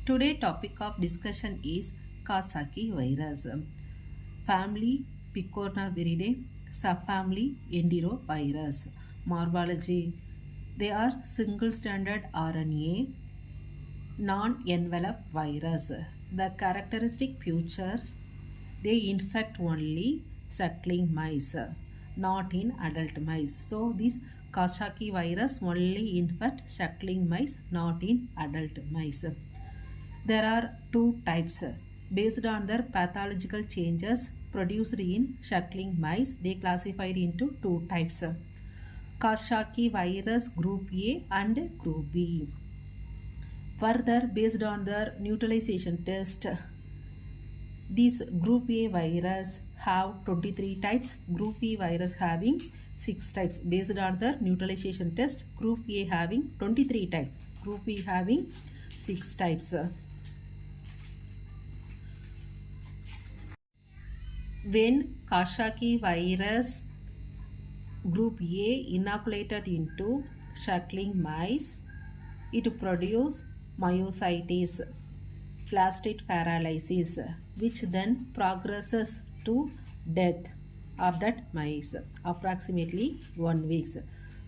Today topic of discussion is Coxsackie virus. Family Picornaviridae, subfamily Enterovirus. Morphology. They are single stranded RNA non-enveloped virus. The characteristic features, they infect only suckling mice, not in adult mice. So this Coxsackie virus only infect suckling mice, not in adult mice. There are two types. Based on their pathological changes produced in suckling mice, they classified into two types. Coxsackie virus group A and group B. Further, based on their neutralization test, these group A virus have 23 types, group B virus having 6 types. Based on the neutralization test, group A having 23 types, group B having 6 types. When Coxsackie virus group A inoculated into suckling mice, it produces myositis, flaccid paralysis, which then progresses to death of that mice, approximately 1 week.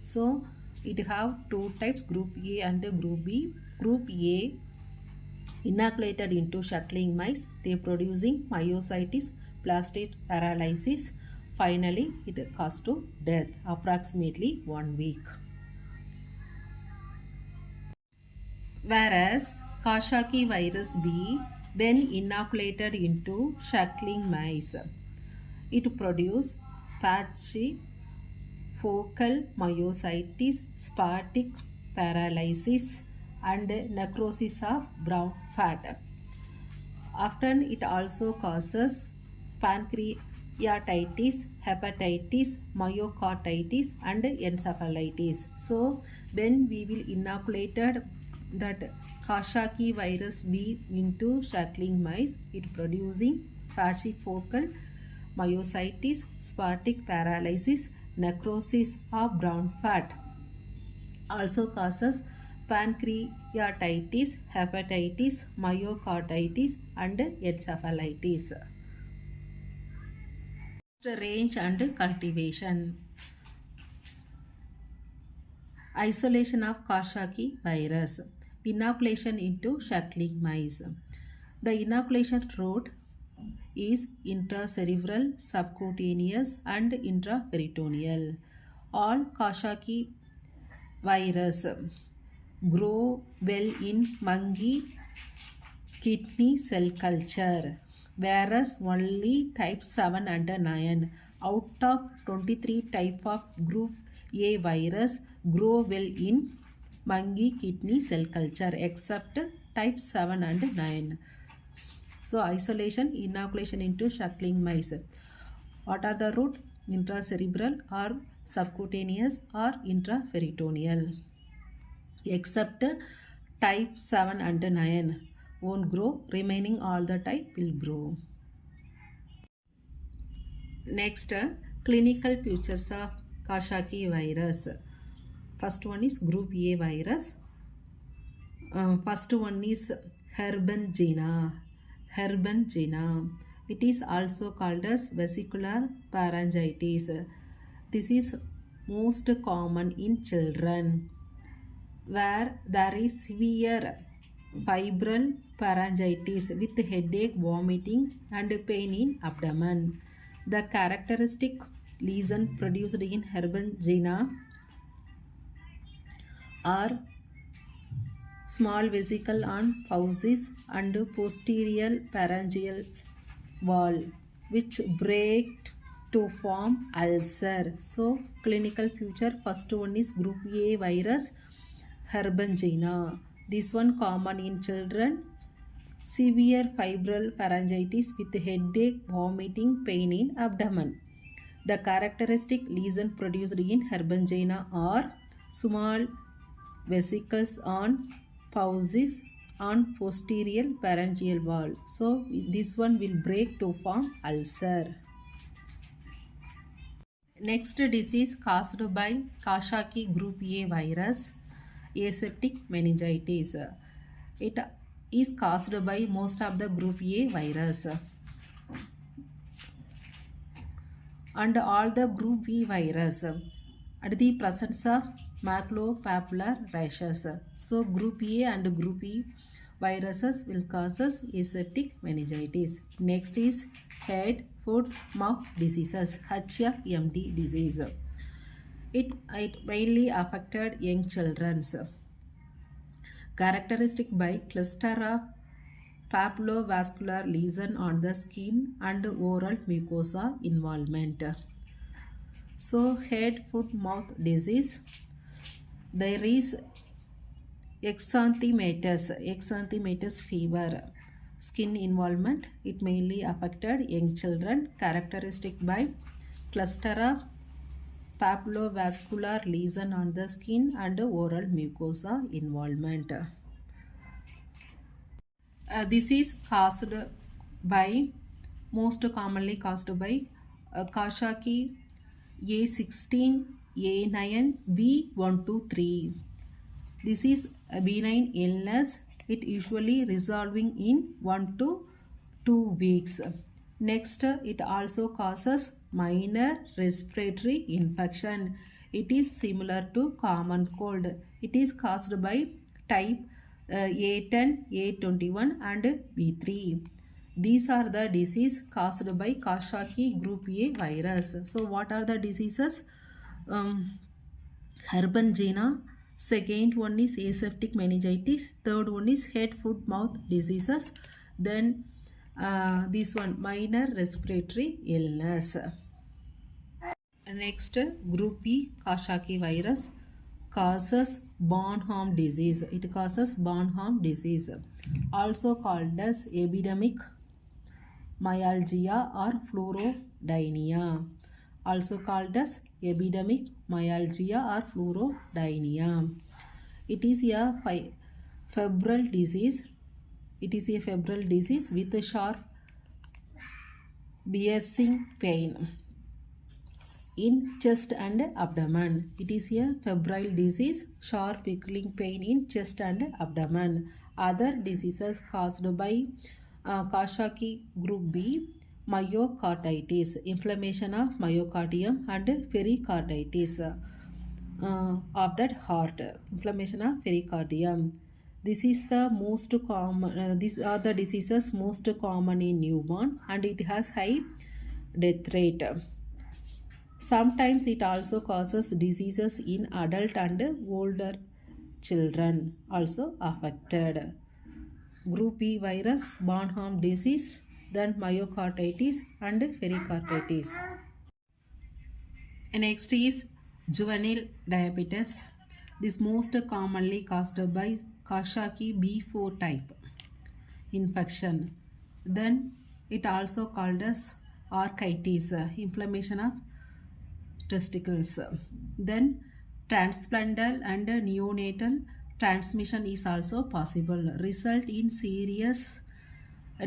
So it have two types, group A and group B. Group A inoculated into suckling mice, they producing myositis, flaccid paralysis. Finally, it caused to death, approximately 1 week. Whereas Coxsackie virus B, when inoculated into suckling mice, it produces patchy focal myositis, spastic paralysis, and necrosis of brown fat. Often it also causes pancreatitis, hepatitis, myocarditis, and encephalitis. So when we will inoculated that Coxsackie virus B into suckling mice, it producing fascifocal myositis, spastic paralysis, necrosis of brown fat. Also causes pancreatitis, hepatitis, myocarditis, and encephalitis. Range and cultivation. Isolation of Coxsackie virus. Inoculation into suckling mice. The inoculation route is intracerebral, subcutaneous, and intraperitoneal. All Coxsackie virus grow well in monkey kidney cell culture, whereas only type 7 and 9 out of 23 type of group A virus grow well in monkey kidney cell culture except type 7 and 9. So isolation, inoculation into suckling mice. What are the route? Intracerebral or subcutaneous or intraperitoneal. Except type 7 and 9 won't grow, remaining all the type will grow. Next, clinical features of Coxsackie virus. First one is group A virus. First one is Herbangina. It is also called as vesicular pharyngitis. This is most common in children, where there is severe febrile pharyngitis with headache, vomiting, and pain in abdomen. The characteristic lesion produced in Herbangina are small vesicle on fauces and posterior pharyngeal wall, which break to form ulcer. So clinical feature, first one is group A virus, Herbangina. This one common in children. Severe febrile pharyngitis with headache, vomiting, pain in abdomen. The characteristic lesion produced in Herbangina are small vesicles on fauces on posterior pharyngeal wall. So this one will break to form ulcer. Next disease caused by Coxsackie group A virus, aseptic meningitis. It is caused by most of the group A virus, and all the group B virus at the presence of maculopapular rashes. So group A and group E viruses will cause aseptic meningitis. Next is head, foot, mouth diseases, HFMD disease. It mainly affected young children. Characteristic by cluster of papulovascular lesion on the skin and oral mucosa involvement. So head, foot, mouth disease. There is exanthematous fever, skin involvement. It mainly affected young children. Characteristic by cluster of papulovascular lesion on the skin and oral mucosa involvement. This is caused by, most commonly caused by Coxsackie A16, A9, B123. This is a benign illness. It usually resolving in 1 to 2 weeks. Next, it also causes minor respiratory infection. It is similar to common cold. It is caused by type A10, A21 and B3. These are the disease caused by Coxsackie group A virus. So what are the diseases? Herbangina. Second one is aseptic meningitis. Third one is head, foot, mouth diseases. Then this one, minor respiratory illness. Next, group B Coxsackie virus causes Bonham disease. It causes Bonham disease, also called as epidemic myalgia or fluorodynia. Also called as epidemic myalgia or fluorodynia. It is a febrile disease. It is a febrile disease with a sharp piercing pain in chest and abdomen. It is a febrile disease, sharp prickling pain in chest and abdomen. Other diseases caused by Coxsackie group B, myocarditis, inflammation of myocardium, and pericarditis of that heart, inflammation of pericardium. This is the most common. These are the diseases most common in newborn, and it has high death rate. Sometimes it also causes diseases in adult and older children also affected. Group B virus, Bonham disease, then myocarditis and pericarditis. Next is juvenile diabetes. This most commonly caused by Coxsackie B4 type infection. Then it also called as arthritis, inflammation of testicles. Then transplantal and neonatal transmission is also possible. Result in serious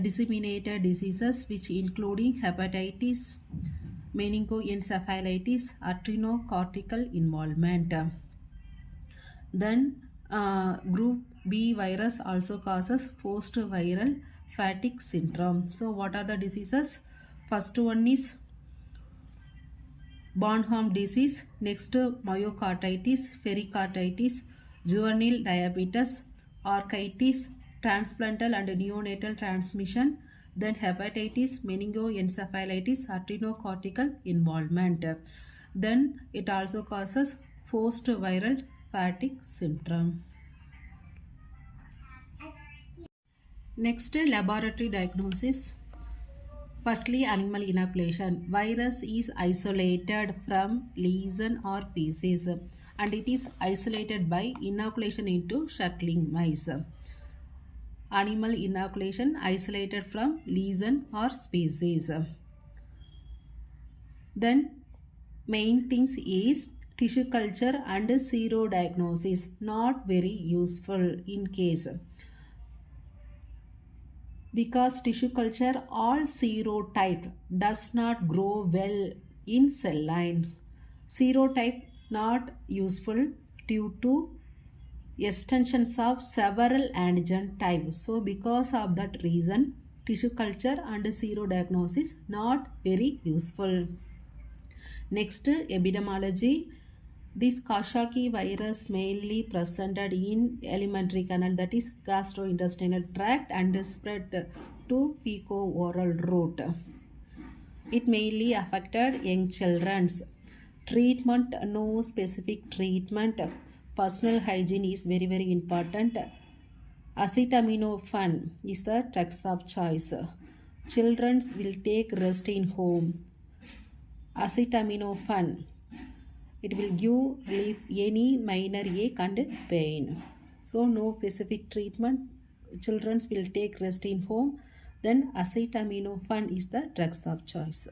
disseminated diseases which including hepatitis, meningoencephalitis, adrenocortical involvement. Then group B virus also causes post-viral fatigue syndrome. So what are the diseases? First one is Bonham disease, next myocarditis, pericarditis, juvenile diabetes, arthritis, transplantal and neonatal transmission, then hepatitis, meningoencephalitis, adrenocortical involvement. Then it also causes post-viral fatigue syndrome. Next, laboratory diagnosis. Firstly, animal inoculation. Virus is isolated from lesion or feces, and it is isolated by inoculation into suckling mice. Animal inoculation isolated from lesion or species. Then main things is tissue culture and serodiagnosis, not very useful in case, because tissue culture or serotype does not grow well in cell line. Serotype not useful due to extensions of several antigen types. So because of that reason, tissue culture and serodiagnosis not very useful. Next, epidemiology. This Coxsackie virus mainly presented in alimentary canal, that is gastrointestinal tract, and spread to fecal-oral route. It mainly affected young children's. Treatment, no specific treatment. Personal hygiene is very very important. Acetaminophen is the drugs of choice. Children will take rest in home. Acetaminophen, it will give relief any minor ache and pain. So no specific treatment. Children will take rest in home. Then acetaminophen is the drugs of choice.